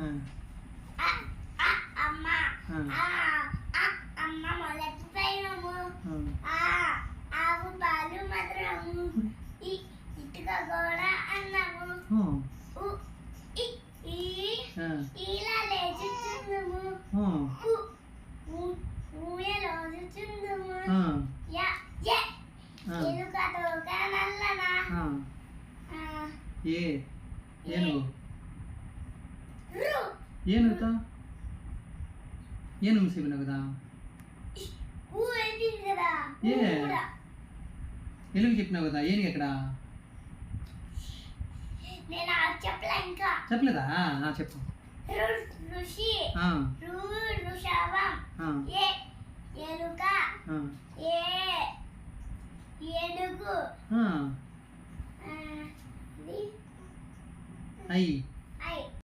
అమ్మ అమ్మ మొదటి పైనము ఆవు పాలు మధురము ఇటుక గోడ అన్నము ఇలా లేచుచుందుము ఊయలోచుచుందుము ఎలుక తోక నల్లన ఏనుగుతా ఏనుగు చెప్పిన కదా ఏ ఎలుగు చెప్పినావు కదా ఏనుగు ఎక్కడ చెప్పలేదా చెప్పు ఋషి ఎలుక ఏనుగు అయ్యి